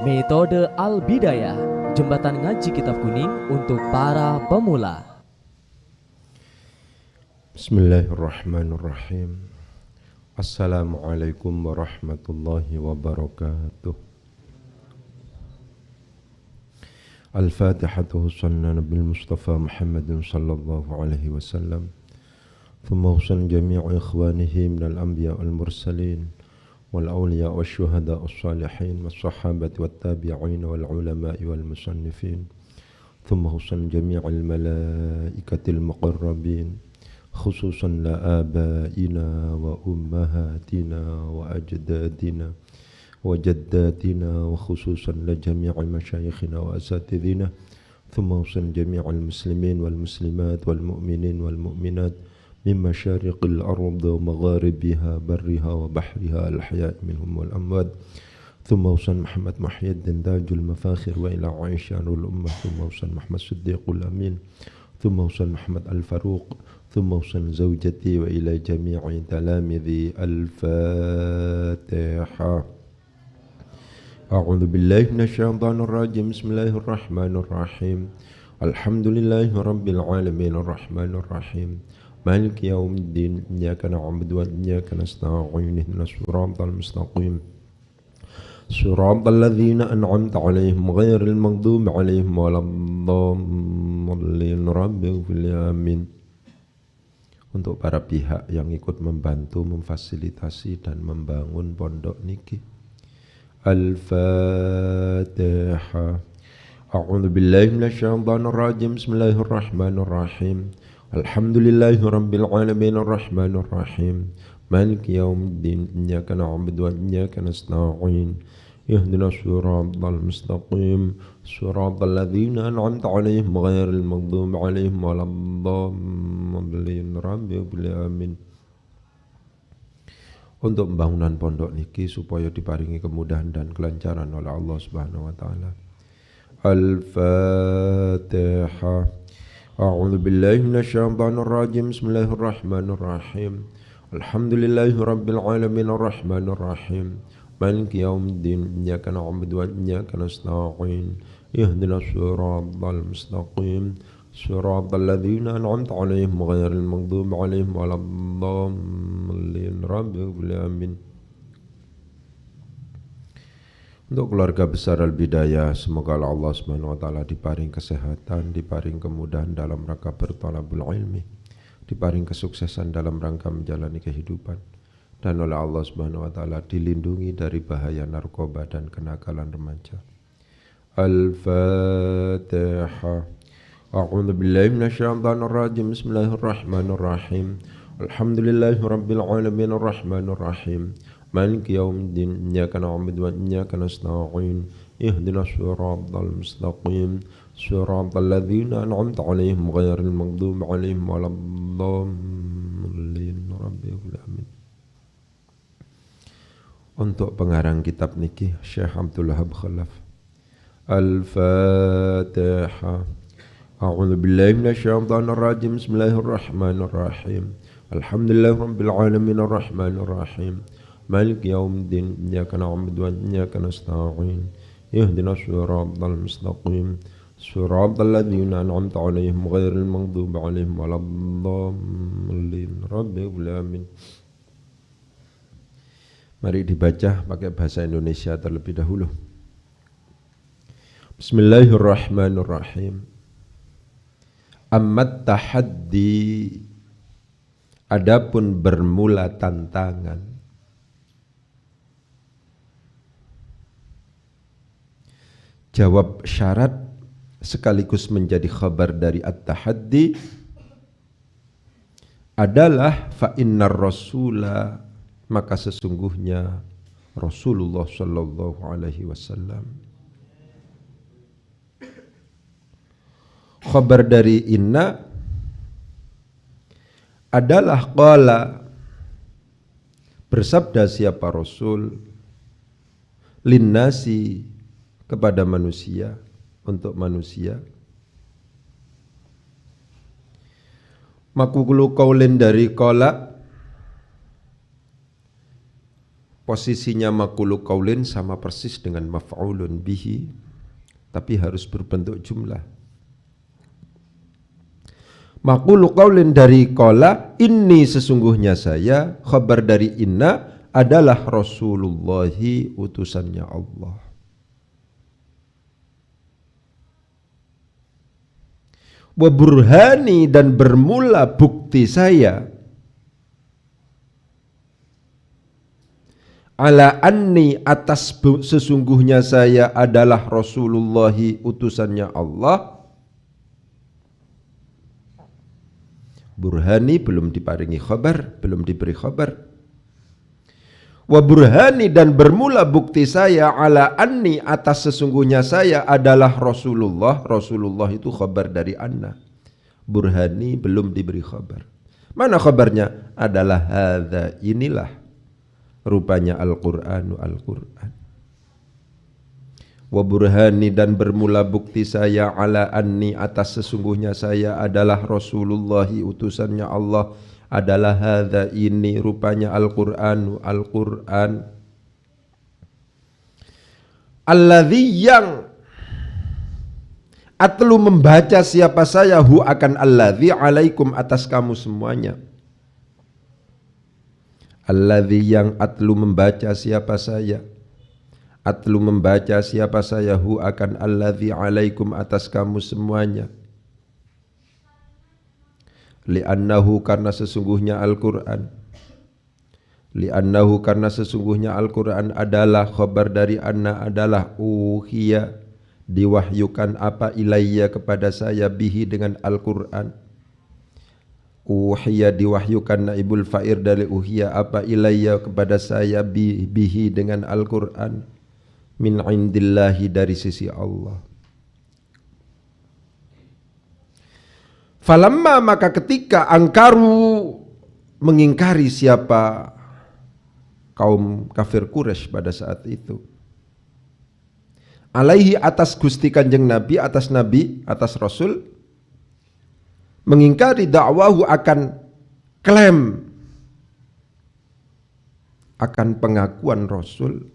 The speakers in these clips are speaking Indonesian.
Metode Al-Bidayah, jembatan ngaji kitab kuning untuk para pemula. Bismillahirrahmanirrahim. Assalamualaikum warahmatullahi wabarakatuh. Al-Fatihatu hussanna Nabil Mustafa Muhammadin sallallahu alaihi wasallam. Thumma hussan jami'i ikhwanihi minal anbiya wal mursalin wal awliya wal syuhada wal salihin wal sahabati wal tabi'in wal ulama'i wal musannifin. Thumma hussan jami'il malaikatil muqarrabin khususan la abaina wa ummahatina wa ajdadina wa jaddatina wa khususan la jami'i masyayikhina wa asatidina. Thumma hussan jami'il muslimin wal muslimat wal mu'minin wal mu'minat min masyariqil ard wa magharibiha barriha wa bahriha al-ahya'i minhum wal amwat. Thumma hussan Muhammad Muhyiddin tajul mafakhir wa ila aisyanul ummah. Thumma hussan Muhammad Siddiqul Amin. Thumma hussan Muhammad Al-Faruq. Thumma hussan zawjati wa ila jami'i talamidhi. Al-Fatiha. A'udzu billahi minasyaitonir rajim. Bismillahirrahmanirrahim. Alhamdulillahi rabbil alamin arrahmanir rahim. Maliki yaumiddin. Iyyaka na'budu wa iyyaka nasta'in. Ihdinas siratal mustaqim. Siratal ladzina an'amta 'alaihim ghairil maghdubi 'alaihim waladdallin. Rabbighfirli amin. Untuk para pihak yang ikut membantu, memfasilitasi dan membangun pondok niki. Al-Fatihah. A'udzu billahi minasyaitonir rajim. Bismillahirrahmanirrahim. Alhamdulillahi rabbil alamin arrahmanir rahim. Maliki yaumiddin. Iyyaka na'budu wa iyyaka nasta'in. Ihdinas siratal mustaqim. Siratal ladzina an'amta 'alaihim ghairil maghdubi 'alaihim waladdallin. Rabbighfirli amin. Untuk pembangunan pondok niki supaya diparingi kemudahan dan kelancaran oleh Allah Subhanahu wa taala. Al-Fatihah. A'udzu billahi minasyaitonir rajim. Bismillahirrahmanirrahim. Alhamdulillahi rabbil alamin arrahmanir rahim. Maliki yaumiddin. Iyyaka na'budu wa iyyaka nasta'in. Ihdinas siratal mustaqim. Siratal ladzina an'amta 'alaihim ghairil maghdubi 'alaihim waladdallin. Rabbighfirli amin. Untuk keluarga besar Al-Bidayah, semoga Allah Subhanahu wa taala diparing kesehatan, diparing kemudahan dalam rangka berthalabul ilmi, diparing kesuksesan dalam rangka menjalani kehidupan, dan oleh Allah Subhanahu wa taala dilindungi dari bahaya narkoba dan kenakalan remaja. Al-Fatihah. A'udzu billahi minasyaitonir rajim. Bismillahirrahmanirrahim. Alhamdulillahi rabbil alamin arrahmanir rahim. Maliki yaumiddin. Iyyaka na'budu wa iyyaka nasta'in. Ihdinas siratal mustaqim. Siratal ladzina an'amta 'alaihim ghairil maghdubi 'alaihim waladdallin. Rabbighfirli amin. Untuk pengarang kitab niki Syekh Abdul Wahab Khalaf. Al-Fatihah. A'udzu billahi minasyaitonir rajim. Bismillahirrahmanirrahim. Alhamdulillahirabbil alamin arrahmanir rahim. Maliki yaumiddin. Iyyaka na'budu wa iyyaka nasta'in. Ihdinas siratal mustaqim. Siratal ladzina an'amta 'alaihim ghairil maghdubi 'alaihim waladdallin. Rabbighfirli amin. Mari dibaca pakai bahasa Indonesia terlebih dahulu. Bismillahirrahmanirrahim. Ammat tahaddi, adapun bermula tantangan. Jawab syarat sekaligus menjadi khabar dari at-tahaddi adalah fa innar rasula, maka sesungguhnya Rasulullah sallallahu alaihi wasallam. Khabar dari inna adalah qala, bersabda siapa Rasul, linnasi, kepada manusia, untuk manusia. Makulu qaulin dari qala, Posisinya maqulu qaulin sama persis dengan maf'ulun bihi, tapi harus berbentuk jumlah. Maqulu qaulin dari qala, inni sesungguhnya saya, khabar dari inna adalah Rasulullahi utusannya Allah. Wa burhani dan bermula bukti saya ala anni atas sesungguhnya saya adalah Rasulullahi utusannya Allah. Burhani belum diparingi khabar, belum diberi khabar. Wa burhani dan bermula bukti saya ala anni atas sesungguhnya saya adalah Rasulullah. Rasulullah itu khabar dari anna. Burhani belum diberi khabar. Mana khabarnya? Adalah hadza, inilah rupanya Al-Qur'anu Al-Qur'an. Wa burhani dan bermula bukti saya ala anni atas sesungguhnya saya adalah Rasulullah utusannya Allah, adalah hadza, ini rupanya Al-Qur'anu Al-Qur'an. Alladzi yang atlu membaca siapa saya, hu akan alladzi alaikum atas kamu semuanya. Alladzi yang atlu membaca siapa saya, atlu membaca siapa saya, hu akan alladzi alaikum atas kamu semuanya. Li'annahu karena sesungguhnya Al-Qur'an, li'annahu karena sesungguhnya Al-Qur'an adalah khabar dari anna, adalah uhiya diwahyukan apa ilayya kepada saya, bihi dengan Al-Qur'an. Uhiya diwahyukan naibul fa'ir dari uhiya apa ilayya kepada saya, bihi dengan Al-Qur'an, min indillahi dari sisi Allah. Falamma maka ketika angkaru mengingkari siapa kaum kafir Quraisy pada saat itu, alaihi atas Gusti Kanjeng Nabi, atas Nabi, atas Rasul, mengingkari dakwahu akan klaim, akan pengakuan Rasul.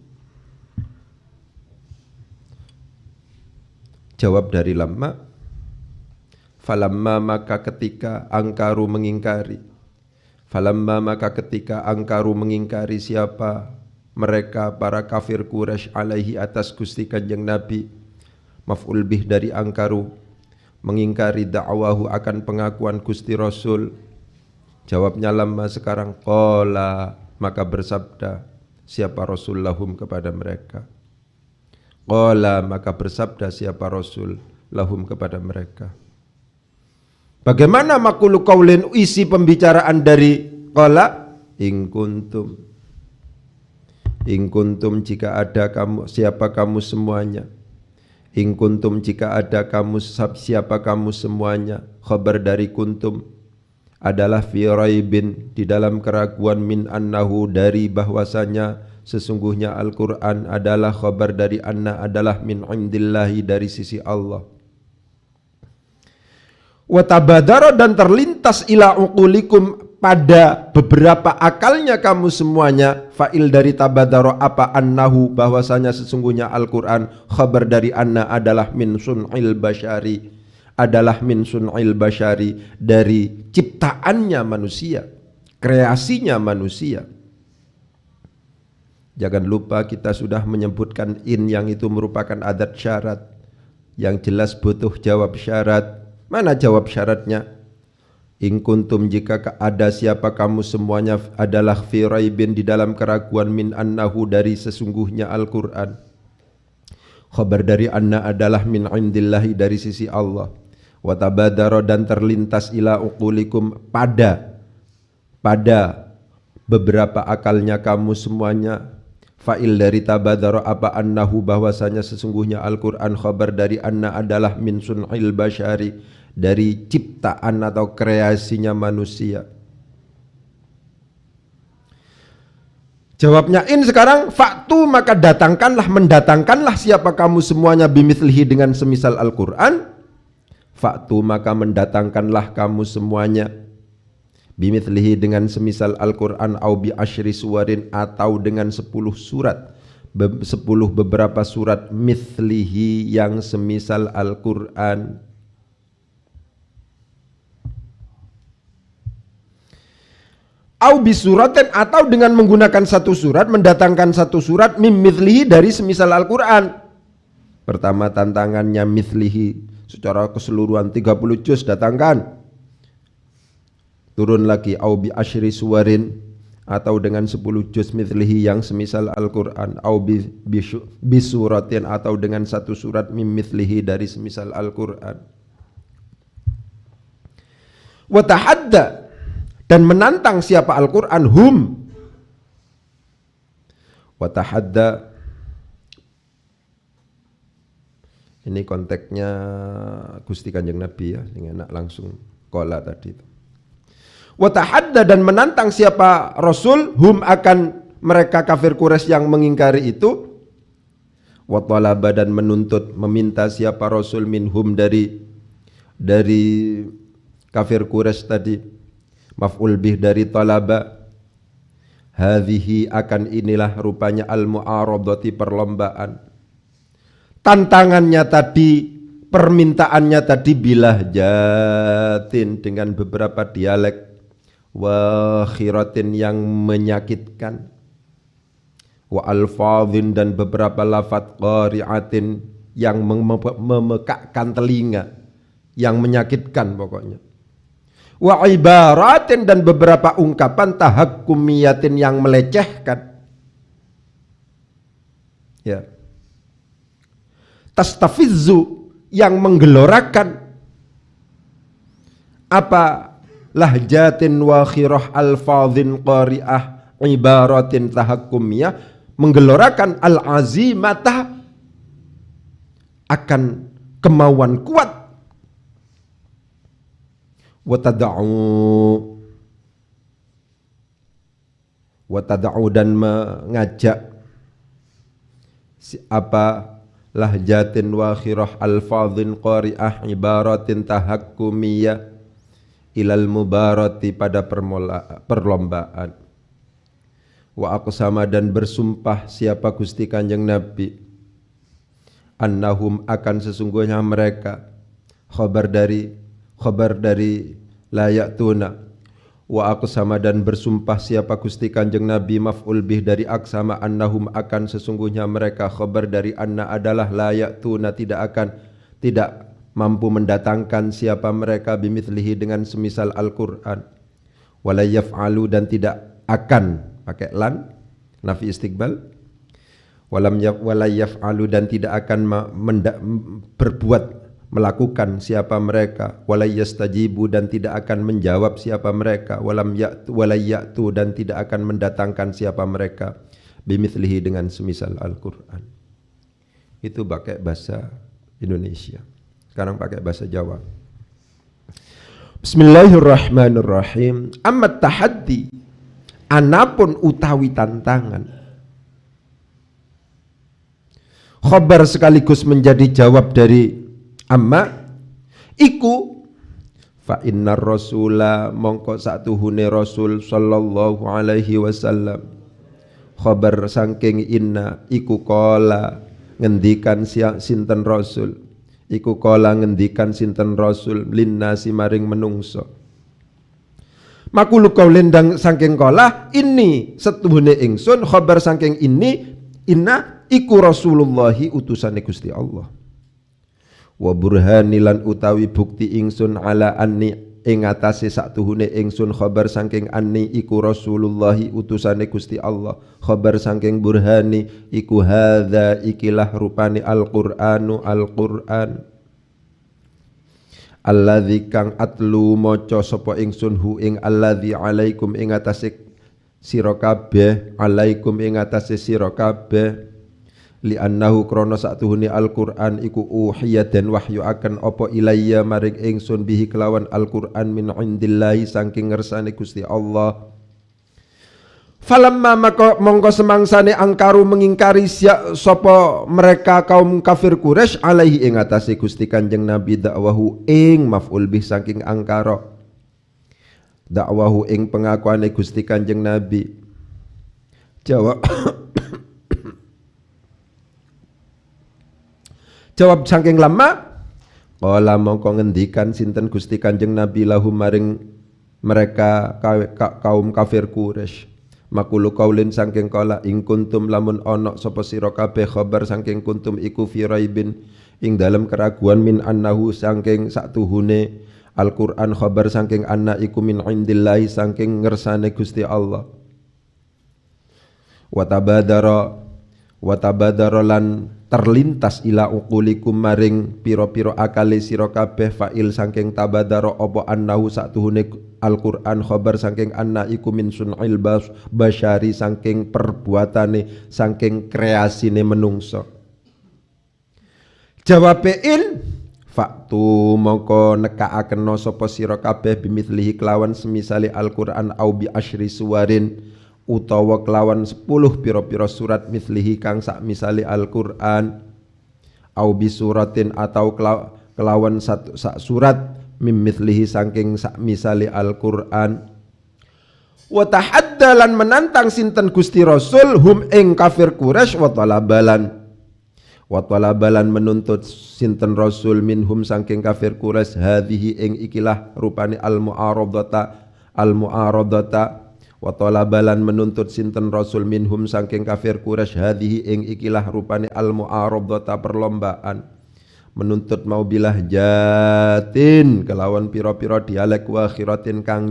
Jawab dari lamma, falamma maka ketika angkaru mengingkari, falamma maka ketika angkaru mengingkari siapa mereka para kafir Quraisy alaihi atas Gusti Kanjeng Nabi, maf'ul bih dari angkaru, mengingkari dakwahu akan pengakuan Gusti Rasul. Jawabnya lamma sekarang, qala maka bersabda siapa Rasul lahum kepada mereka, qala maka bersabda siapa Rasul lahum kepada mereka. Bagaimana maqulu qaulin, isi pembicaraan dari qala, in kuntum jika ada kamu, siapa kamu semuanya, in kuntum jika ada kamu, siapa kamu semuanya, khabar dari kuntum adalah fi raibin di dalam keraguan, min annahu dari bahwasanya sesungguhnya Al-Qur'an adalah khabar dari anna, adalah min indillahi dari sisi Allah. Wa tabadara dan terlintas ila uqulikum pada beberapa akalnya kamu semuanya, fa'il dari tabadara apa, annahu bahwasanya sesungguhnya Al-Qur'an khabar dari anna adalah min sun'il basyari, adalah min sun'il basyari dari ciptaannya manusia, kreasinya manusia. Jangan lupa kita sudah menyebutkan in yang itu merupakan adat syarat yang jelas butuh jawab syarat. Mana jawab syaratnya? In kuntum jika ada siapa kamu semuanya adalah fi raibin di dalam keraguan, min annahu dari sesungguhnya Al-Qur'an, khabar dari anna adalah min indillahi dari sisi Allah. Wa tabadara dan terlintas ila uqulikum pada beberapa akalnya kamu semuanya, fa'il dari tabadara apa, annahu bahwasanya sesungguhnya Al-Qur'an khabar dari anna adalah min sun'il basyari dari ciptaan atau kreasinya manusia. Jawabnya in sekarang, faktu maka mendatangkanlah siapa kamu semuanya, bimithlihi dengan semisal Al-Qur'an. Faktu maka mendatangkanlah kamu semuanya, bimithlihi dengan semisal Al-Qur'an, au bi asyri suwarin atau dengan 10 surat, 10 beberapa surat, mithlihi yang semisal Al-Qur'an. Au bisuratin atau dengan menggunakan satu surat, mendatangkan satu surat, mim mithlihi dari semisal Al-Qur'an. Pertama tantangannya mithlihi secara keseluruhan 30 juz datangkan. Turun lagi au bi asyri suwarin atau dengan 10 juz mithlihi yang semisal Al-Qur'an, au bisuratin atau dengan satu surat mim mithlihi dari semisal Al-Qur'an. Wa tahadda dan menantang siapa Al-Qur'an hum. Wa tahadda ini konteksnya Gusti Kanjeng Nabi ya, sing enak langsung qala tadi itu. Wa tahadda dan menantang siapa Rasul hum akan mereka kafir Quraisy yang mengingkari itu. Wa talaba dan menuntut, meminta siapa Rasul minhum dari kafir Quraisy tadi, maf'ul bih dari talaba. Hadhihi akan inilah rupanya al-mu'aradati perlombaan. Tantangannya tadi, permintaannya tadi bilahjatin dengan beberapa dialek, wa khiratin yang menyakitkan, wa alfadhin dan beberapa lafaz, qari'atin yang memekakkan telinga, yang menyakitkan pokoknya, wa ibaratin dan beberapa ungkapan tahakkumiyatin yang melecehkan. Ya. Tastafizzu yang menggelorakan, apa lahjatin wa khirah alfadhin qari'ah ibaratin tahakkumiyah, menggelorakan al-azimata akan kemauan kuat, wa tada'u dan mengajak apa lahjatin wa khirah alfadhin qari'ah ibaratin tahakkumiyah ilal mubarati pada perlombaan. Wa aqsama dan bersumpah siapa Gusti Kanjeng Nabi, annahum akan sesungguhnya mereka, khabar dari layak tuna. Wa aqsama dan bersumpah siapa Gusti Kanjeng Nabi, maf'ul bih dari aqsama, annahum akan sesungguhnya mereka, khabar dari anna adalah layak tuna tidak mampu mendatangkan siapa mereka, bimithlihi dengan semisal Al-Qur'an. Wala yaf'alu dan tidak akan, pakai lan nafi istiqbal, wala yaf'alu dan tidak akan berbuat melakukan siapa mereka, wala yastajibu dan tidak akan menjawab siapa mereka, wala ya'tu dan tidak akan mendatangkan siapa mereka, bimithlihi dengan semisal Al-Qur'an. Itu pakai bahasa Indonesia. Sekarang pakai bahasa Jawa. Bismillahirrahmanirrahim. Ammat tahaddi, anapun utawi tantangan, khabar sekaligus menjadi jawab dari amma iku, fa innar rasula mongko satuhune Rasul sallallahu alaihi wasallam, khabar saking inna iku qala ngendikan sinten Rasul, iku qala ngendikan sinten Rasul linnasi maring menungso. Makulu kaulin dang saking qala ini setuhune ingsun, khabar saking ini inna iku Rasulullahi utusane Gusti Allah. Wa burhanilan utawi bukti ingsun ala anni ing atase satuhune ingsun, khabar saking anni iku Rasulullahi utusane Gusti Allah, khabar saking burhani iku hadza ikilah rupane Al-Qur'anu Al-Qur'an, alladzi kang atlu maca sapa ingsun hu ing alladzi alaikum ing atase sira kabeh, alaikum ing atase sira kabeh, li annahu krana satuhune Al-Qur'an iku uhiya dan wahyu akan apa ilayya maring ingsun bihi kelawan Al-Qur'an min indillahi saking ngersane Gusti Allah. Falamma mongko semangsane angkaru mengingkari sapa mereka kaum kafir Quraisy alaihi ing atase Gusti Kanjeng Nabi dakwahu ing maf'ul bih saking angkara, dakwahu ing pengakuane Gusti Kanjeng Nabi. Jawab saking lama, qala mongko ngendikan sinten Gusti Kanjeng Nabi lahum maring mereka kaum kafir Quraisy. Makulu kaulin saking kala ing kuntum lamun ana sapa sira kabeh khabar saking kuntum iku fi raibin ing dalem keraguan min annahu saking satuhune Al-Qur'an khabar saking anna iku min indillahi saking ngersane Gusti Allah. Wa tabadara lan terlintas ila uqulikum maring pira-pira akale sira kabeh fa'il saking tabadara apa annahu satuhune Al-Qur'an khabar saking anna iku min sun'il basyari saking perbuatane saking kreasine menungso. Jawabe in faktu mongko nekaaken sapa sira kabeh bimithlihi kelawan semisale Al-Qur'an au bi asyri suwarin utawa kelawan 10 pira-pira surat mislihi kang sak misali Al-Qur'an au bi suratin atau kelawan satu sak surat mim mislihi saking sak misali Al-Qur'an wa tahaddalan menantang sinten Gusti Rasul hum ing kafir Quraisy wa talabalan menuntut sinten Rasul minhum saking kafir Quraisy hadhihi ing ikilah rupane al-mu'aradata wa talabalan menuntut sinten Rasul minhum saking kafir Quraisy hadhihi ing ikilah rupane al-mu'aradata perlombaan menuntut mau bilah jatin kelawan pira-pira dialek wa akhiratin kang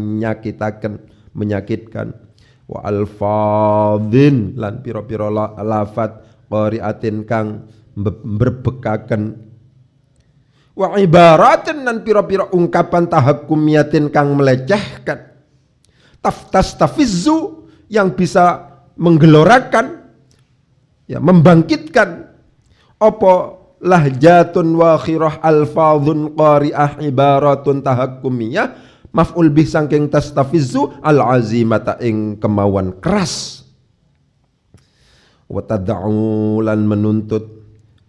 menyakitkan wa alfadhin lan pira-pira lafat qari'atin kang berbekaken wa ibaratin lan pira-pira ungkapan tahakkumiyatin kang melecehkan tafizzu yang bisa menggelorakan ya membangkitkan apa lahjatun wa khirah alfadhun qari'ah ibaratun tahakkumiyah maf'ul bih saking tastafizzu al-azimata ing kemauan keras wa tad'u lan menuntut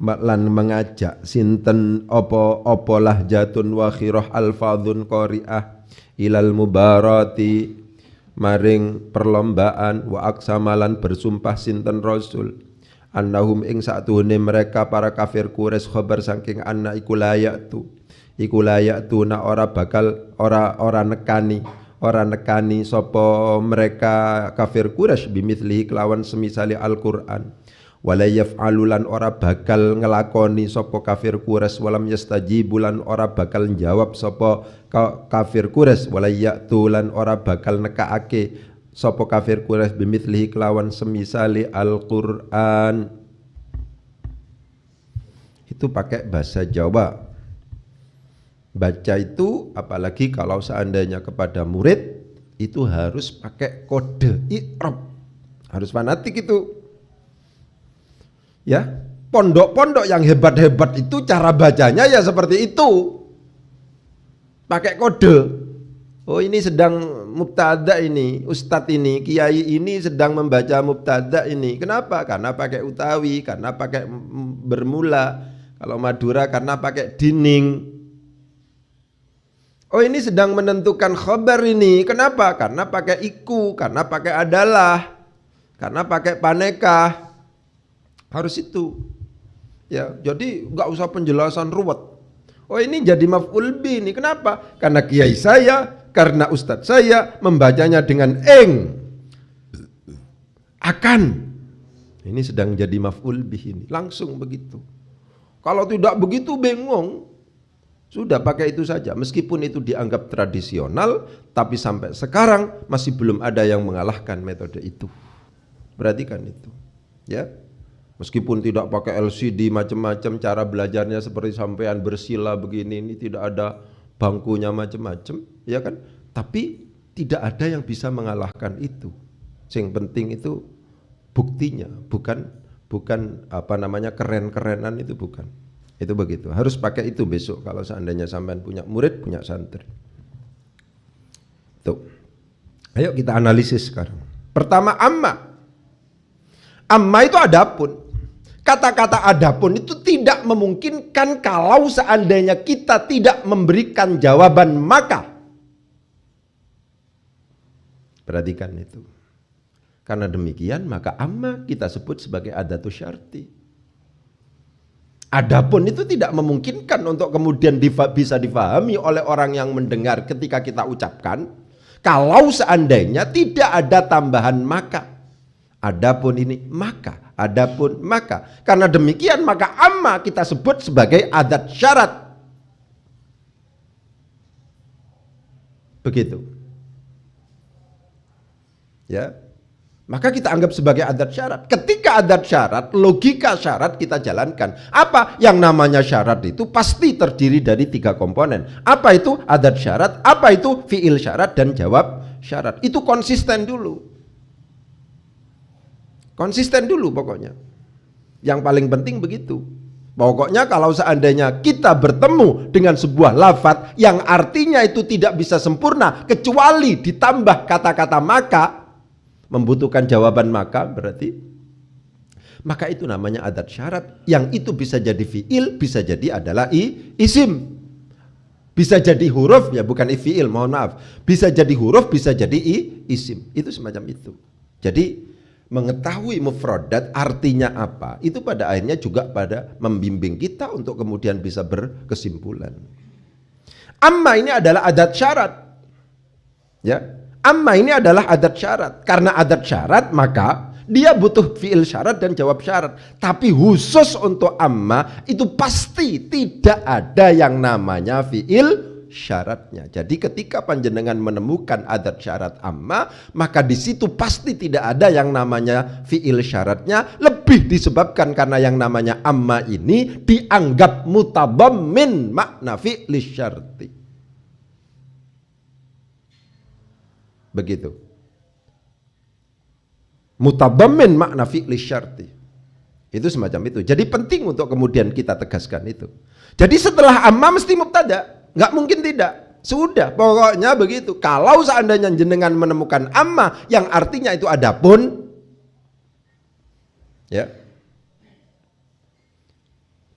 lan mengajak sinten apa lahjatun wa khirah alfadhun qari'ah ilal mubarati maring perlombaan wa aksamalan bersumpah sinten Rasul annahum ing satuhune mereka para kafir Quraisy khabar saking anna iku layatu na ora nekani sapa mereka kafir Quraisy bimithlihi kelawan semisali Al-Qur'an wala yaf'alulan ora bakal ngelakoni sapa kafir Quraisy walam yastajibulan ora bakal njawab sapa kafir Quraisy wala ya'tulan ora bakal nekaake sapa kafir Quraisy bimithlihi kelawan semisali Al-Qur'an. Itu pakai bahasa Jawa. Baca itu apalagi kalau seandainya kepada murid itu harus pakai kode i'rab. Harus fanatik itu. Ya, pondok-pondok yang hebat-hebat itu cara bacanya ya seperti itu. Pakai kode. Oh, ini sedang mubtada ini, ustadz ini, kiai ini sedang membaca mubtada ini. Kenapa? Karena pakai utawi, karena pakai bermula. Kalau Madura karena pakai dining. Oh, ini sedang menentukan khabar ini. Kenapa? Karena pakai iku, karena pakai adalah, karena pakai panekah. Harus itu. Ya, jadi nggak usah penjelasan ruwet. Oh, ini jadi maf'ul bi ini. Kenapa? Karena kiai saya, karena ustadz saya membacanya dengan eng. Akan. Ini sedang jadi maf'ul bi ini. Langsung begitu. Kalau tidak begitu bingung. Sudah pakai itu saja. Meskipun itu dianggap tradisional, tapi sampai sekarang masih belum ada yang mengalahkan metode itu. Perhatikan itu. Ya. Meskipun tidak pakai LCD macam-macam, cara belajarnya seperti sampean bersila begini, ini tidak ada bangkunya macam-macam, ya kan? Tapi tidak ada yang bisa mengalahkan itu. Yang penting itu buktinya, bukan apa namanya keren-kerenan itu bukan. Itu begitu. Harus pakai itu besok kalau seandainya sampean punya murid, punya santri. Tuh. Ayo kita analisis sekarang. Pertama amma. Amma itu adapun. Kata-kata adapun itu tidak memungkinkan kalau seandainya kita tidak memberikan jawaban maka. Perhatikan itu. Karena demikian maka amma kita sebut sebagai adatus syarti. Adapun itu tidak memungkinkan untuk kemudian bisa difahami oleh orang yang mendengar ketika kita ucapkan, kalau seandainya tidak ada tambahan maka. Adapun ini maka, adapun maka. Karena demikian maka amma kita sebut sebagai adat syarat. Begitu. Ya. Maka kita anggap sebagai adat syarat. Ketika adat syarat, logika syarat kita jalankan. Apa yang namanya syarat itu pasti terdiri dari 3 komponen. Apa itu adat syarat, apa itu fiil syarat dan jawab syarat. Itu konsisten dulu. Konsisten dulu pokoknya. Yang paling penting begitu. Pokoknya kalau seandainya kita bertemu dengan sebuah lafadz yang artinya itu tidak bisa sempurna kecuali ditambah kata-kata maka, membutuhkan jawaban maka berarti, maka itu namanya adat syarat, yang itu bisa jadi fiil, bisa jadi adalah isim, bisa jadi huruf, ya bukan fiil, mohon maaf, bisa jadi huruf, bisa jadi isim, itu semacam itu. Jadi mengetahui mufradat artinya apa, itu pada akhirnya juga pada membimbing kita untuk kemudian bisa berkesimpulan. Amma ini adalah adat syarat, ya. Amma ini adalah adat syarat. Karena adat syarat maka dia butuh fiil syarat dan jawab syarat. Tapi khusus untuk amma itu pasti tidak ada yang namanya fiil syaratnya. Jadi ketika panjenengan menemukan adat syarat amma, maka di situ pasti tidak ada yang namanya fiil syaratnya. Lebih disebabkan karena yang namanya amma ini dianggap mutabammin makna fiil syarti. Begitu. Mutabammin makna fi'li syarti. Itu semacam itu. Jadi penting untuk kemudian kita tegaskan itu. Jadi setelah amma mesti mubtada. Nggak mungkin tidak. Sudah, pokoknya begitu. Kalau seandainya jenengan menemukan amma yang artinya itu adapun, ya,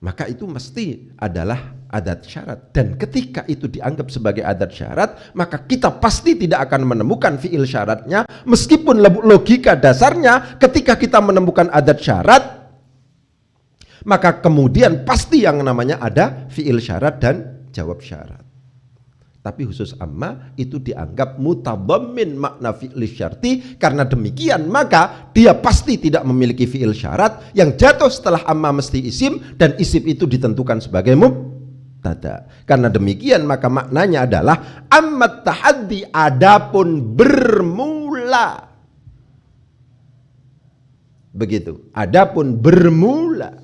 maka itu mesti adalah adat syarat. Dan ketika itu dianggap sebagai adat syarat, maka kita pasti tidak akan menemukan fiil syaratnya. Meskipun logika dasarnya ketika kita menemukan adat syarat, maka kemudian pasti yang namanya ada fiil syarat dan jawab syarat. Tapi khusus amma itu dianggap mutabammin makna fi'li syarti. Karena demikian maka dia pasti tidak memiliki fi'il syarat. Yang jatuh setelah amma mesti isim, dan isim itu ditentukan sebagai mubtada. Karena demikian maka maknanya adalah ammat tahaddi, adapun bermula. Begitu, adapun bermula.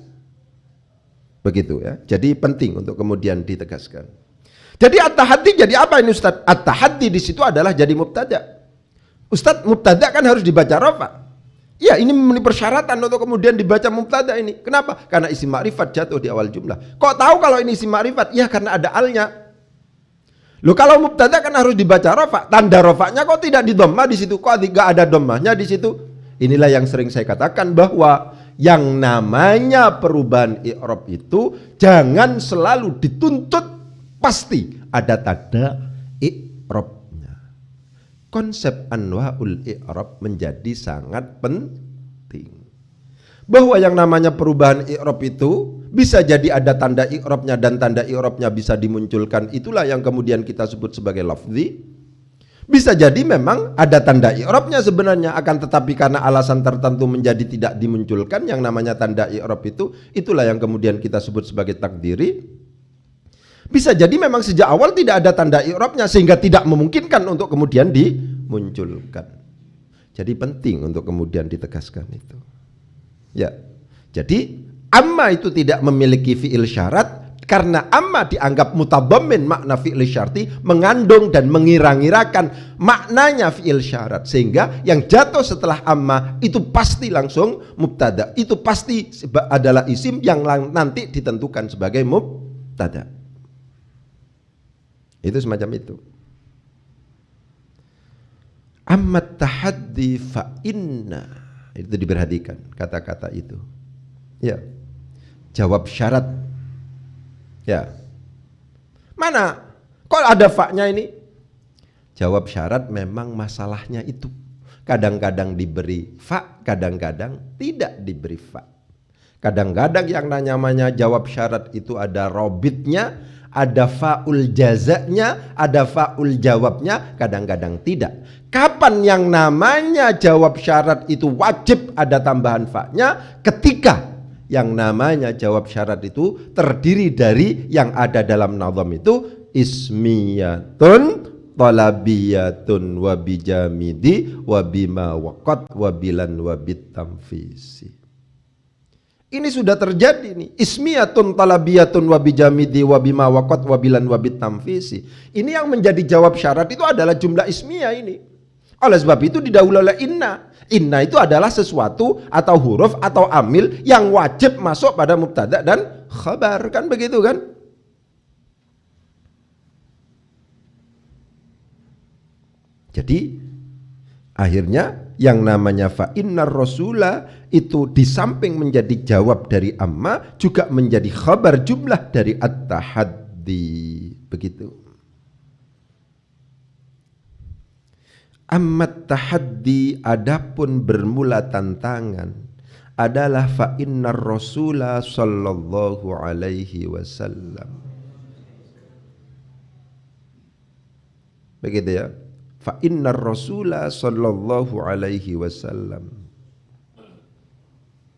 Begitu ya. Jadi penting untuk kemudian ditegaskan. Jadi at-tahaddi jadi apa ini Ustaz? At-tahaddi di situ adalah jadi mubtada. Ustaz, mubtada kan harus dibaca rafa. Ya, ini memenuhi persyaratan untuk kemudian dibaca mubtada ini. Kenapa? Karena isim ma'rifat jatuh di awal jumlah. Kok tahu kalau ini isim ma'rifat? Ya karena ada alnya. Loh, kalau mubtada kan harus dibaca rafa. Tanda rafanya kok tidak di dhamma di situ? Kok tidak ada dhammahnya di situ? Inilah yang sering saya katakan bahwa yang namanya perubahan i'rab itu jangan selalu dituntut pasti ada tanda i'rabnya. Konsep anwa'ul i'rab menjadi sangat penting. Bahwa yang namanya perubahan i'rab itu bisa jadi ada tanda i'rabnya, dan tanda i'rabnya bisa dimunculkan, itulah yang kemudian kita sebut sebagai lafzi. Bisa jadi memang ada tanda i'rabnya sebenarnya, akan tetapi karena alasan tertentu menjadi tidak dimunculkan yang namanya tanda i'rab itu, itulah yang kemudian kita sebut sebagai takdiri. Bisa jadi memang sejak awal tidak ada tanda i'rabnya sehingga tidak memungkinkan untuk kemudian dimunculkan. Jadi penting untuk kemudian ditegaskan itu. Ya. Jadi amma itu tidak memiliki fi'il syarat karena amma dianggap mutabammin makna fi'il syarti, mengandung dan mengira-ngirakan maknanya fi'il syarat, sehingga yang jatuh setelah amma itu pasti langsung mubtada. Itu pasti adalah isim yang nanti ditentukan sebagai mubtada. Itu semacam itu. Ammat tahaddi fa inna, itu diperhatikan kata-kata itu. Ya. Jawab syarat. Ya. Mana? Kok ada fa-nya ini? Jawab syarat memang masalahnya itu. Kadang-kadang diberi fa, kadang-kadang tidak diberi fa. Kadang-kadang yang namanya jawab syarat itu ada robitnya, ada faul jazanya, ada faul jawabnya, kadang-kadang tidak. Kapan yang namanya jawab syarat itu wajib ada tambahan fa-nya? Ketika yang namanya jawab syarat itu terdiri dari yang ada dalam nazam itu ismiyatun, talabiyatun, wabijamidi, wabima waqat, wabilan, wabitamfisi. Ini sudah terjadi nih. Ismiyatun, talabiyatun, wabijamidi, wabima waqat, wabilan, wabitamfisi. Ini yang menjadi jawab syarat itu adalah jumlah ismiyah ini. Oleh sebab itu didahului oleh inna. Inna itu adalah sesuatu atau huruf atau amil yang wajib masuk pada mubtada dan khabar, kan begitu kan? Jadi akhirnya yang namanya fa innar rasula itu di samping menjadi jawab dari amma juga menjadi khabar jumlah dari at-tahaddi, begitu. Ammat tahaddi, adapun bermula tantangan adalah fa innar rasula sallallahu alaihi wasallam. Begitu ya. Fa innar rasula sallallahu alaihi wasallam.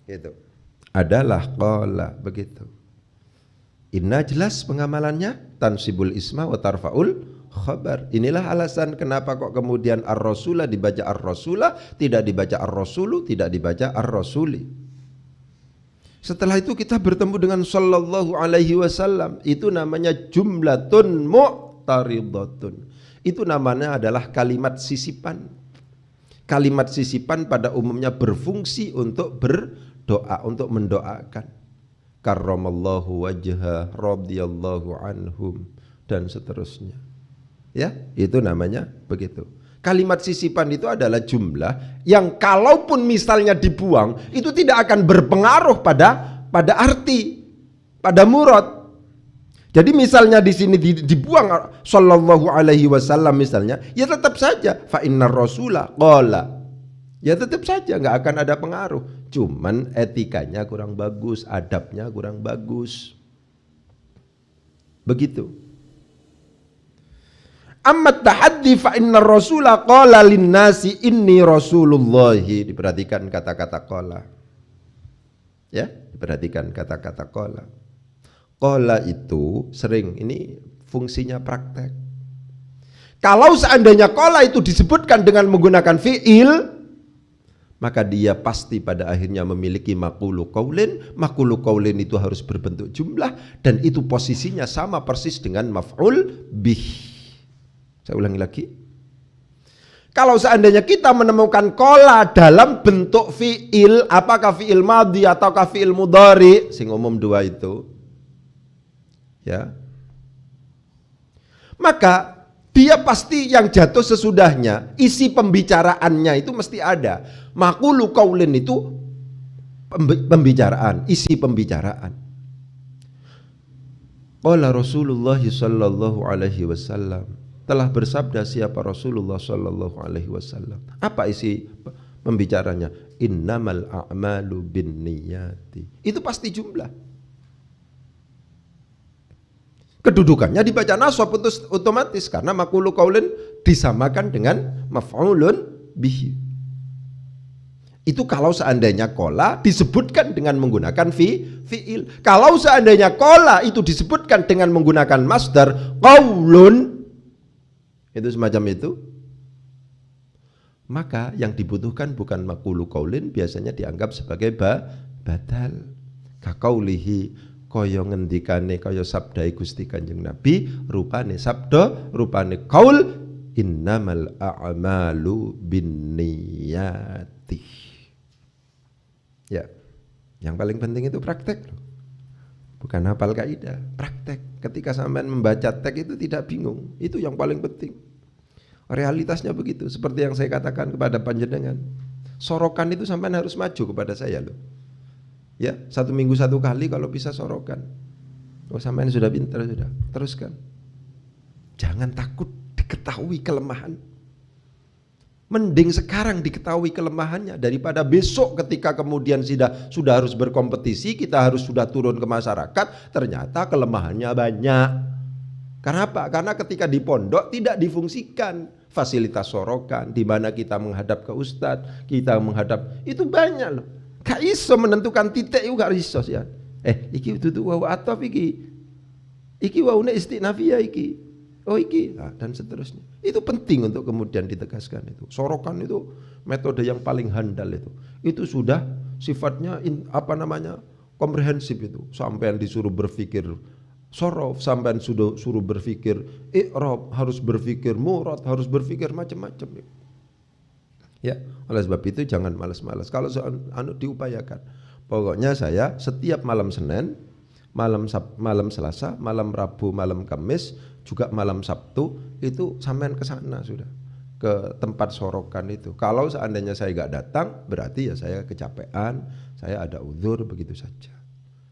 Gitu. Adalah qala, begitu. Inna jelas pengamalannya tansibul isma wa tarfaul khabar. Inilah alasan kenapa kok kemudian ar-rasula dibaca ar-rasula, tidak dibaca ar-rasulu, tidak dibaca ar-rasuli. Setelah itu kita bertemu dengan sallallahu alaihi wasallam, itu namanya jumlatun mu'taridatun. Itu namanya adalah kalimat sisipan. Kalimat sisipan pada umumnya berfungsi untuk berdoa, untuk mendoakan. Karramallahu wajha, radhiyallahu anhum, dan seterusnya. Ya, itu namanya begitu. Kalimat sisipan itu adalah jumlah yang kalaupun misalnya dibuang, itu tidak akan berpengaruh pada arti, pada murad. Jadi misalnya di sini dibuang sallallahu alaihi wasallam misalnya, ya tetap saja fa innar rasula qala. Ya tetap saja nggak akan ada pengaruh. Cuman etikanya kurang bagus, adabnya kurang bagus. Begitu. Amma tahaddi fa innar rasula qala linnasi inni rasulullahi. Diperhatikan kata-kata qala. Ya, diperhatikan kata-kata qala. Qala itu sering, ini fungsinya praktek. Kalau seandainya qala itu disebutkan dengan menggunakan fi'il, maka dia pasti pada akhirnya memiliki maqulu qaulin. Maqulu qaulin itu harus berbentuk jumlah, dan itu posisinya sama persis dengan maf'ul bih. Saya ulangi lagi. Kalau seandainya kita menemukan qala dalam bentuk fi'il, apakah fi'il madhi ataukah fi'il mudhari, sing umum dua itu, ya, maka dia pasti yang jatuh sesudahnya, isi pembicaraannya itu mesti ada. Maqulu qaulin itu pembicaraan, isi pembicaraan. Qala Rasulullah sallallahu alaihi wasallam, telah bersabda siapa Rasulullah sallallahu alaihi wasallam. Apa isi pembicaranya? Innamal a'malu binniyati. Itu pasti jumlah. Kedudukannya dibaca nasab otomatis karena maqulu qaulin disamakan dengan maf'ulun bihi. Itu kalau seandainya qala disebutkan dengan menggunakan fi'il. Kalau seandainya qala itu disebutkan dengan menggunakan masdar qaulun, itu semacam itu, maka yang dibutuhkan bukan maqulu qaulin, biasanya dianggap sebagai badal. Kaqaulihi, kaya ngendikane, kaya sabdai Gusti Kanjeng Nabi, rupane sabda, rupane qaul, innamal a'malu binniyati. Ya, yang paling penting itu praktek, bukan hafal kaidah, praktek. Ketika sampean membaca teks itu tidak bingung, itu yang paling penting. Realitasnya begitu, seperti yang saya katakan kepada panjenengan. Sorokan itu sampean harus maju kepada saya loh. Ya, 1 minggu 1 kali kalau bisa sorokan. Oh, sampean sudah pintar, sudah teruskan. Jangan takut diketik. diketahui kelemahan. Mending sekarang diketahui kelemahannya daripada besok ketika kemudian sudah harus berkompetisi, kita harus sudah turun ke masyarakat, ternyata kelemahannya banyak. Karena apa? Karena ketika di pondok tidak difungsikan fasilitas sorokan, di mana kita menghadap ke ustadz, kita menghadap, itu banyak loh. Gak iso menentukan titik itu gak iso sih. Iki tutu wau ataf iki waune istinafiyah iki. Oh iki, dan seterusnya. Itu penting untuk kemudian ditegaskan itu. Sorokan itu metode yang paling handal itu. Itu sudah sifatnya komprehensif itu. Sampean disuruh berpikir sorof, sampean suruh berpikir i'rab, harus berpikir murad, harus berpikir macam-macam. Ya, oleh sebab itu jangan malas-malas. Kalau diupayakan. Pokoknya saya setiap malam Senin, malam Selasa, malam Rabu, malam Kamis, juga malam Sabtu itu sampean ke sana sudah, ke tempat sorokan itu. Kalau seandainya saya nggak datang, berarti ya saya kecapean, saya ada uzur, begitu saja.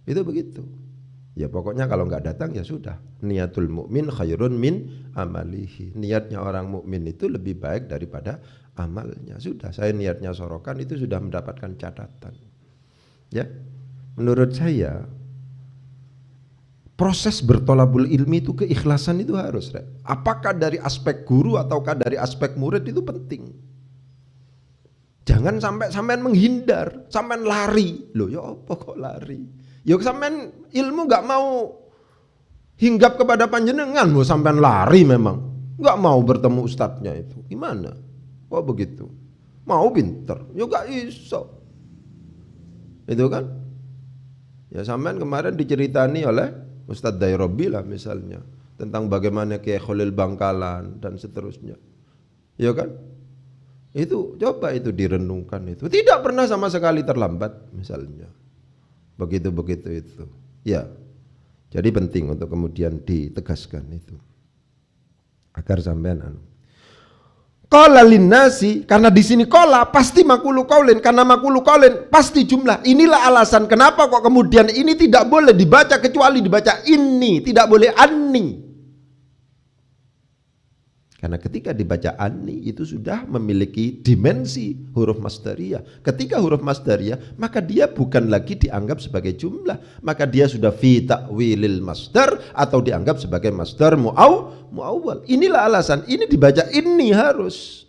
Itu begitu. Ya pokoknya kalau nggak datang ya sudah. Niatul mukmin khairun min amalihi. Niatnya orang mukmin itu lebih baik daripada amalnya. Sudah, saya niatnya sorokan itu sudah mendapatkan catatan. Ya, menurut saya proses bertolabul ilmi itu keikhlasan itu harus. Apakah dari aspek guru ataukah dari aspek murid itu penting. Jangan sampean menghindar, sampean lari. Loh ya apa kok lari? Ya sampean ilmu gak mau hinggap kepada panjenengan, mau sampean lari memang. Gak mau bertemu ustadznya itu. Gimana? Kok begitu? Mau pinter? Ya gak iso. Itu kan? Ya sampean kemarin diceritani oleh Ustadz Dairobi lah misalnya, tentang bagaimana Kiai Khalil Bangkalan dan seterusnya. Ya kan? Itu coba itu direnungkan itu. Tidak pernah sama sekali terlambat misalnya. Begitu-begitu itu. Ya. Jadi penting untuk kemudian ditegaskan itu. Agar sampean qala linnasi, karena di sini qala pasti makulu qaulin, karena makulu qaulin pasti jumlah. Inilah alasan kenapa kok kemudian ini tidak boleh dibaca kecuali dibaca ini, tidak boleh anni. Karena ketika dibaca anni itu sudah memiliki dimensi huruf masdariyah. Ketika huruf masdariyah, maka dia bukan lagi dianggap sebagai jumlah, maka dia sudah fi ta'wilil masdar atau dianggap sebagai masdar muawwal. Inilah alasan ini dibaca ini harus.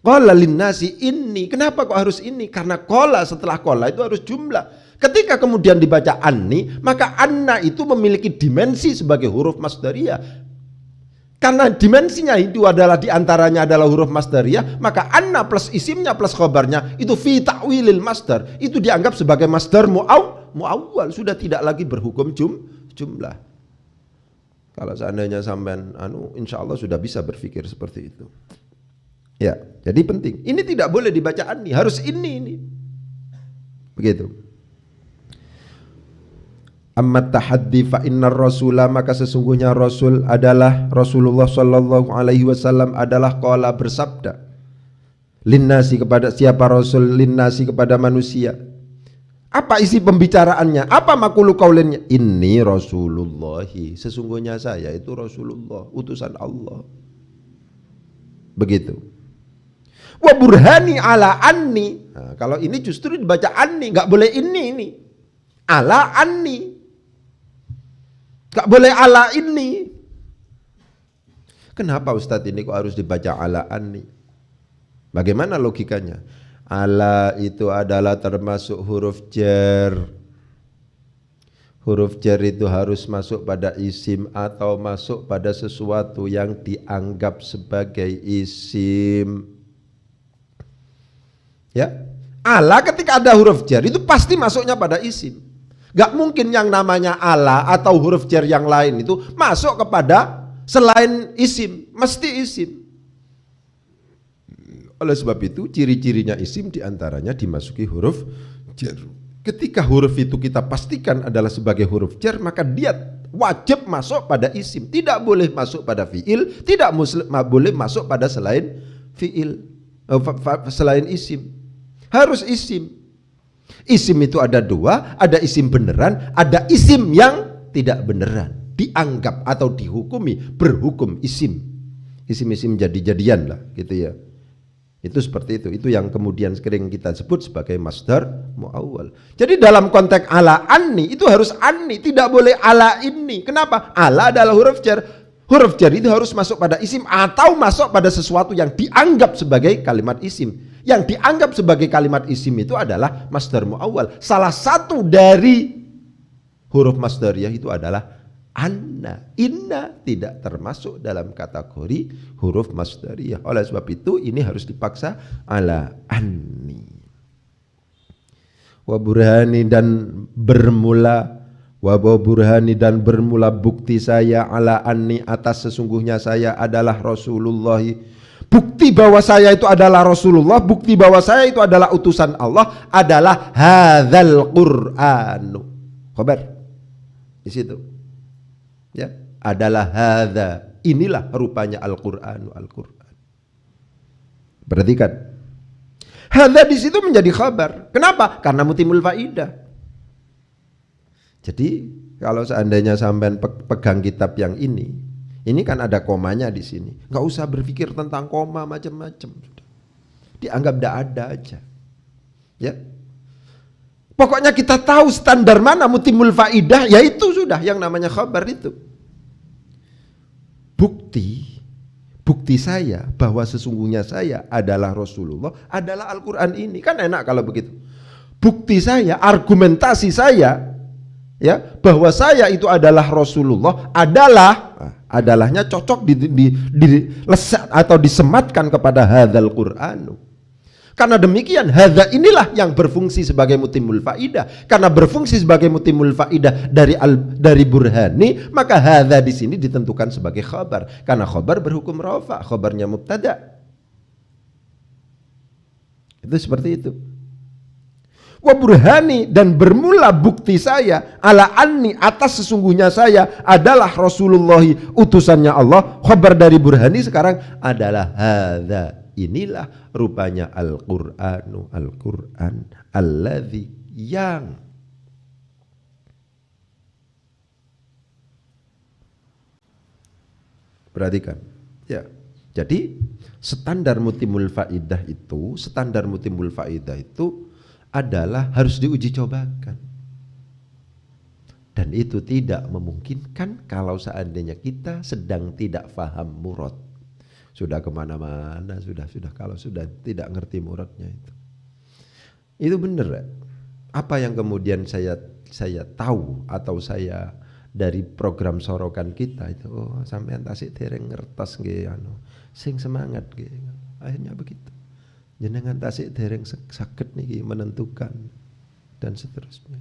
Qala linnasi inni. Kenapa kok harus ini? Karena qala setelah qala itu harus jumlah. Ketika kemudian dibaca anni, maka anna itu memiliki dimensi sebagai huruf masdariyah. Karena dimensinya itu adalah diantaranya adalah huruf masdariyah, maka anna plus isimnya plus khobarnya itu fi ta'wilil masdar, itu dianggap sebagai masdar muawwal, sudah tidak lagi berhukum jumlah. Kalau seandainya sampean insya Allah sudah bisa berpikir seperti itu. Ya, jadi penting. Ini tidak boleh dibaca anni, harus ini. Begitu. Amma tahaddi fa innar rasula, maka sesungguhnya Rasul adalah Rasulullah sallallahu alaihi wasallam adalah qala bersabda linnasi, kepada siapa Rasul? Linnasi, kepada manusia. Apa isi pembicaraannya? Apa makulu kaulinnya? Inni Rasulullahi, sesungguhnya saya itu Rasulullah, utusan Allah. Begitu. Wa burhani ala anni. Nah, kalau ini justru dibaca anni, nggak boleh ini. Ala anni. Gak boleh ala ini. Kenapa Ustadz ini kok harus dibaca ala anni? Bagaimana logikanya? Ala itu adalah termasuk huruf jar. Huruf jar itu harus masuk pada isim atau masuk pada sesuatu yang dianggap sebagai isim. Ya, ala ketika ada huruf jar itu pasti masuknya pada isim. Gak mungkin yang namanya ala atau huruf jar yang lain itu masuk kepada selain isim, mesti isim. Oleh sebab itu ciri-cirinya isim diantaranya dimasuki huruf jar. Ketika huruf itu kita pastikan adalah sebagai huruf jar, maka dia wajib masuk pada isim, tidak boleh masuk pada fiil, tidak boleh masuk pada selain fiil, selain isim. Harus isim. Isim itu ada dua, ada isim beneran, ada isim yang tidak beneran. dianggap atau dihukumi berhukum isim. Isim-isim jadi-jadian lah gitu ya. Itu seperti itu. Itu yang kemudian sering kita sebut sebagai masdar muawwal. Jadi dalam konteks ala anni itu harus anni, tidak boleh ala ini. Kenapa? Ala adalah huruf jar. Huruf jar itu harus masuk pada isim atau masuk pada sesuatu yang dianggap sebagai kalimat isim. Yang dianggap sebagai kalimat isim itu adalah masdar muawwal. Salah satu dari huruf masdariyah itu adalah anna. Inna tidak termasuk dalam kategori huruf masdariyah. Oleh sebab itu ini harus dipaksa ala anni. Wa burhani dan bermula bukti saya ala anni atas sesungguhnya saya adalah Rasulullah. Bukti bahwa saya itu adalah Rasulullah, bukti bahwa saya itu adalah utusan Allah adalah hadzal Qur'anu. Khabar di situ. Ya, adalah hadza. Inilah rupanya Al-Qur'an. Perhatikan. Hadza di situ menjadi khabar. Kenapa? Karena mutimul faidah. Jadi, kalau seandainya sampean pegang kitab yang ini kan ada komanya di sini. Enggak usah berpikir tentang koma macam-macam. Dianggap tidak ada aja. Ya. Pokoknya kita tahu standar mana mutimul faidah, yaitu sudah yang namanya khabar itu. Bukti saya bahwa sesungguhnya saya adalah Rasulullah adalah Al-Quran ini. Kan enak kalau begitu. Bukti saya, argumentasi saya, ya, bahwa saya itu adalah Rasulullah adalahnya cocok dilesat atau disematkan kepada hadzal Qur'anu. Karena demikian hadza inilah yang berfungsi sebagai mutimul faidah. Karena berfungsi sebagai mutimul faidah dari burhani, maka hadza di sini ditentukan sebagai khabar. Karena khabar berhukum rafa, khabarnya mubtada. Itu seperti itu. Wa burhani dan bermula bukti saya ala anni atas sesungguhnya saya adalah Rasulullah utusannya Allah. Khabar dari burhani sekarang adalah hadza. Inilah rupanya Al-Qur'an alladzi yang perhatikan ya. Jadi standar mutimul faidah itu adalah harus diuji cobakan. Dan itu tidak memungkinkan kalau seandainya kita sedang tidak faham murad. Sudah kemana-mana, sudah kalau sudah tidak ngerti muradnya itu benar ya? Apa yang kemudian saya tahu atau saya dari program sorokan kita itu, oh sampean tasik dereng ngertos nggih sing semangat nggih, akhirnya begitu. Jenengan tasik dereng sakit niki menentukan dan seterusnya.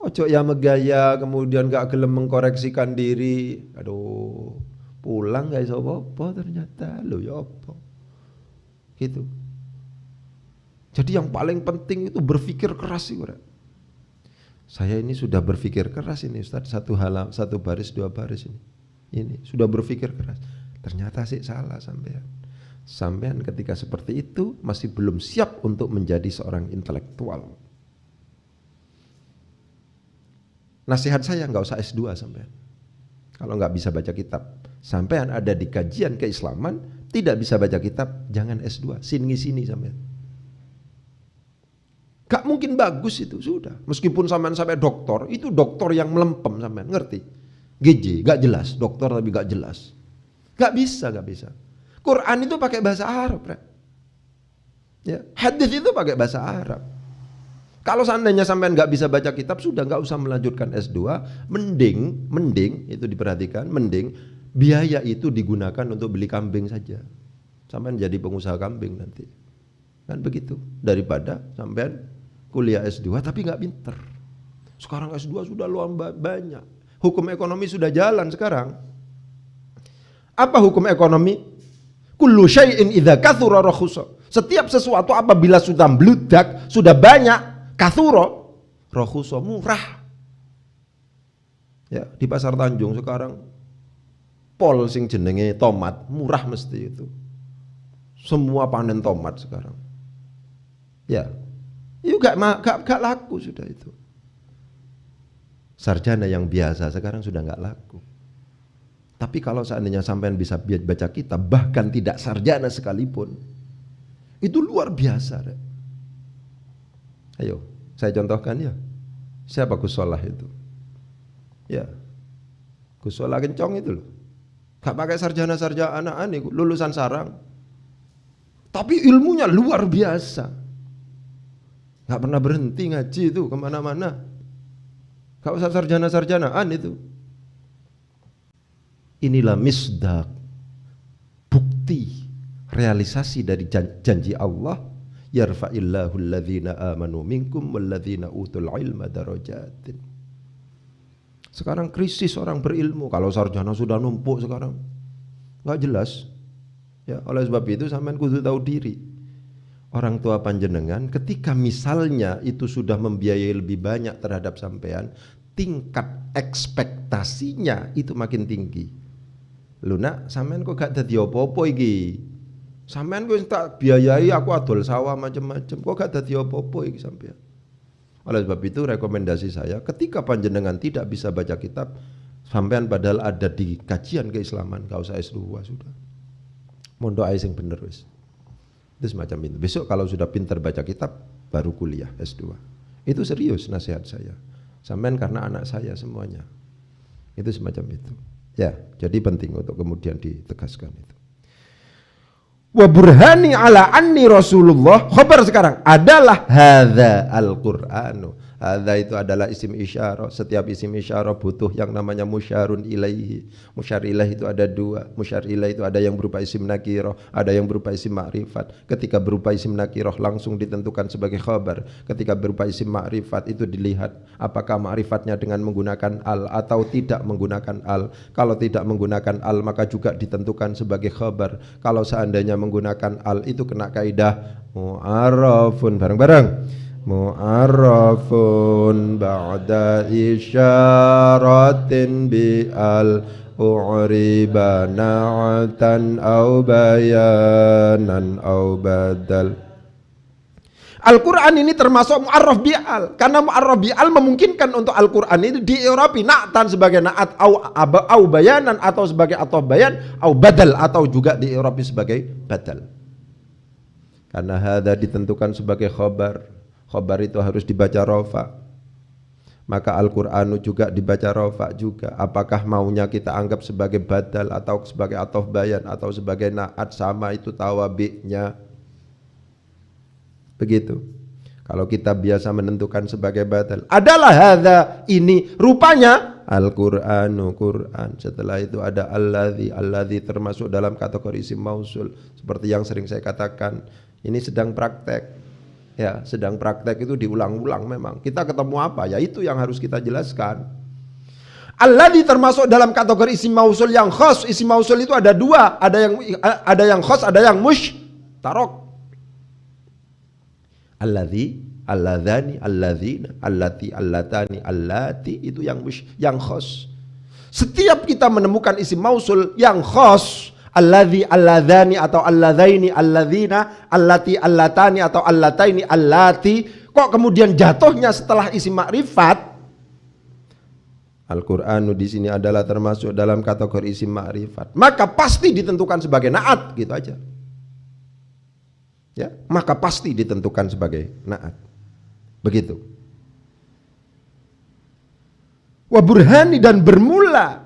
Ojo ya megaya kemudian gak gelem mengkoreksikan diri, aduh. Pulang gak iso apa ternyata lo ya apa gitu. Jadi yang paling penting itu berpikir keras sih. Saya ini sudah berpikir keras ini Ustaz, satu baris dua baris ini sudah berpikir keras. Ternyata sih salah sampean ketika seperti itu masih belum siap untuk menjadi seorang intelektual. Nasihat saya nggak usah S2 sampean. Kalau nggak bisa baca kitab, sampean ada di kajian keislaman, tidak bisa baca kitab, jangan S2, sini sampean. Gak mungkin bagus itu, sudah. Meskipun sampean sampai doktor, itu doktor yang melempem sampean, ngerti? GJ, gak jelas, doktor tapi gak jelas. Gak bisa. Quran itu pakai bahasa Arab, ya. Hadis itu pakai bahasa Arab. Kalau seandainya sampean nggak bisa baca kitab, sudah nggak usah melanjutkan S2. Mending itu diperhatikan, mending biaya itu digunakan untuk beli kambing saja. Sampean jadi pengusaha kambing nanti, kan begitu. Daripada sampean kuliah S2 tapi nggak pinter. Sekarang S2 sudah luar banyak. Hukum ekonomi sudah jalan sekarang. Apa hukum ekonomi? Kullu syai'in idza kathura rakhusa. Setiap sesuatu apabila sudah meludak, sudah banyak, kathuro rakhusa, murah. Ya, di Pasar Tanjung sekarang pol sing jenenge tomat murah mesti itu. Semua panen tomat sekarang. Ya. Itu gak laku sudah itu. Sarjana yang biasa sekarang sudah nggak laku. Tapi kalau seandainya sampean bisa baca kitab, bahkan tidak sarjana sekalipun, itu luar biasa. Ayo, saya contohkan ya. Siapa Gus Solah itu? Ya, Gus Solah Kencong itu loh. Gak pakai sarjana-sarjana aneh, lulusan sarang. Tapi ilmunya luar biasa. Gak pernah berhenti ngaji itu kemana-mana. Gak usah sarjana-sarjanaan itu. Inilah misdak, bukti realisasi dari janji Allah, yarfa'illahu alladhina amanu minkum walladhina utul ilma darajatin. Sekarang krisis orang berilmu. Kalau sarjana sudah numpuk sekarang, nggak jelas. Ya, oleh sebab itu sampean kudu tahu diri. Orang tua panjenengan ketika misalnya itu sudah membiayai lebih banyak terhadap sampean, tingkat ekspektasinya itu makin tinggi. Lu nak, sampean kok gak dadi apa-apa iki? Sampean kok tak biayai aku adol sawah macam-macam, kok gak dadi apa-apa iki sampean? Oleh sebab itu rekomendasi saya, ketika panjenengan tidak bisa baca kitab, sampean padahal ada di kajian keislaman, gak usah S2 sudah. Mondok ae sing bener wis. Itu semacam itu. Besok kalau sudah pintar baca kitab, baru kuliah S2. Itu serius nasihat saya. Sampean karena anak saya semuanya. Itu semacam itu. Ya, jadi penting untuk kemudian ditegaskan itu. Wa burhani ala anni Rasulullah, khabar sekarang adalah hadza al-Qur'anu. Hadza itu adalah isim isyarah. Setiap isim isyarah butuh yang namanya musyarun ilaihi. Musyar ilaih itu ada dua. Musyar ilaih itu ada yang berupa isim nakirah, ada yang berupa isim ma'rifat. Ketika berupa isim nakirah langsung ditentukan sebagai khabar. Ketika berupa isim ma'rifat itu dilihat apakah ma'rifatnya dengan menggunakan al atau tidak menggunakan al. Kalau tidak menggunakan al maka juga ditentukan sebagai khabar. Kalau seandainya menggunakan al itu kena kaidah mu'arrafun, bareng-bareng. Mu'arrafun ba'da isyaratin bi'al u'riba na'atan au bayanan au badal. Al-Quran ini termasuk mu'arraf bi'al, karena mu'arraf bi'al memungkinkan untuk Al-Quran ini di-i'rabi na'tan sebagai na'at au bayanan atau sebagai atau bayan au badal atau juga di-i'rabi sebagai badal. Karena hadza ditentukan sebagai khabar. Khabar itu harus dibaca rafa. Maka Al-Qur'anu juga dibaca rafa juga. Apakah maunya kita anggap sebagai badal atau sebagai atof bayan atau sebagai na'at, sama itu tawabi'nya. Begitu. Kalau kita biasa menentukan sebagai badal, adalah hadza, ini rupanya Al-Qur'anu, Quran. Setelah itu ada alladzi termasuk dalam kategori isim mausul. Seperti yang sering saya katakan, ini sedang praktek. Ya, sedang praktek itu diulang-ulang memang. Kita ketemu apa? Ya itu yang harus kita jelaskan. Alladzi termasuk dalam kategori isim mausul yang khas. Isim mausul itu ada dua, ada yang khas, ada yang mushtarok. Alladzi, alladzani, alladzina, allati, allatani, allati itu yang khas. Setiap kita menemukan isim mausul yang khas, alladzi, alladzani atau alladzaini, alladzina, allati, allatani atau allataini, allati, kok kemudian jatuhnya setelah isim ma'rifat? Al-Qur'anu di sini adalah termasuk dalam kategori isim ma'rifat. Maka pasti ditentukan sebagai na'at, gitu aja. Ya, maka pasti ditentukan sebagai na'at. Begitu. Wa burhani, dan bermula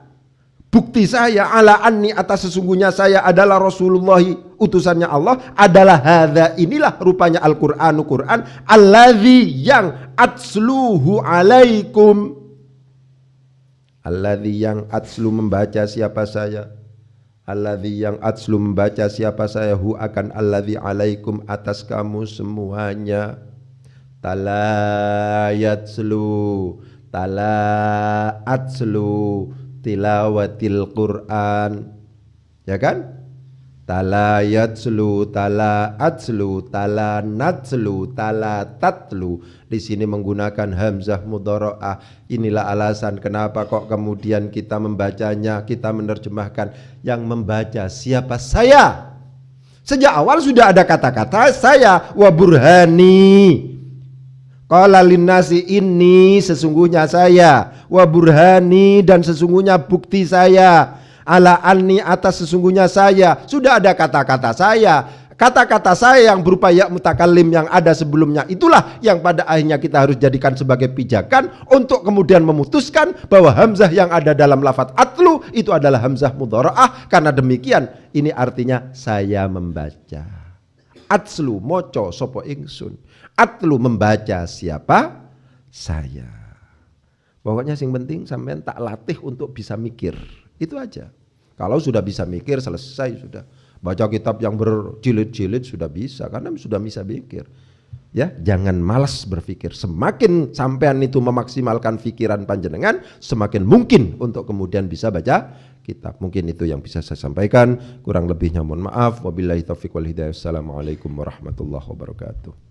bukti saya ala anni, atas sesungguhnya saya adalah Rasulullah, utusannya Allah, adalah hadza, inilah rupanya Al-Qur'anu, Quran, alladzi yang atsluhu alaikum. Alladzi yang atslu membaca siapa saya. Alladzi yang atslu membaca siapa saya, hu akan alladzi alaikum atas kamu semuanya. Tala yatslu, tala atslu tilawatil Quran, ya kan? Tala yatslu, tala atslu, tala natslu, tala tatlu. Di sini menggunakan hamzah mudhara'ah. Inilah alasan kenapa kok kemudian kita membacanya, kita menerjemahkan yang membaca siapa saya. Sejak awal sudah ada kata-kata saya, wa burhani. Qala linnasi inni, sesungguhnya saya, wa burhani, dan sesungguhnya bukti saya, ala anni, atas sesungguhnya saya. Sudah ada kata-kata saya. Kata-kata saya yang berupa ya mutakallim yang ada sebelumnya, itulah yang pada akhirnya kita harus jadikan sebagai pijakan untuk kemudian memutuskan bahwa hamzah yang ada dalam lafadz atlu itu adalah hamzah mudhara'ah. Karena demikian ini artinya saya membaca. Atslu moco sopo ingsun. Atlu membaca siapa? Saya. Pokoknya yang penting sampean tak latih untuk bisa mikir. Itu aja. Kalau sudah bisa mikir selesai sudah. Baca kitab yang berjilid-jilid sudah bisa, karena sudah bisa mikir. Ya, jangan malas berpikir. Semakin sampean itu memaksimalkan pikiran panjenengan, semakin mungkin untuk kemudian bisa baca kitab. Mungkin itu yang bisa saya sampaikan. Kurang lebihnya mohon maaf. Wabillahi taufiq wal hidayah. Assalamualaikum warahmatullahi wabarakatuh.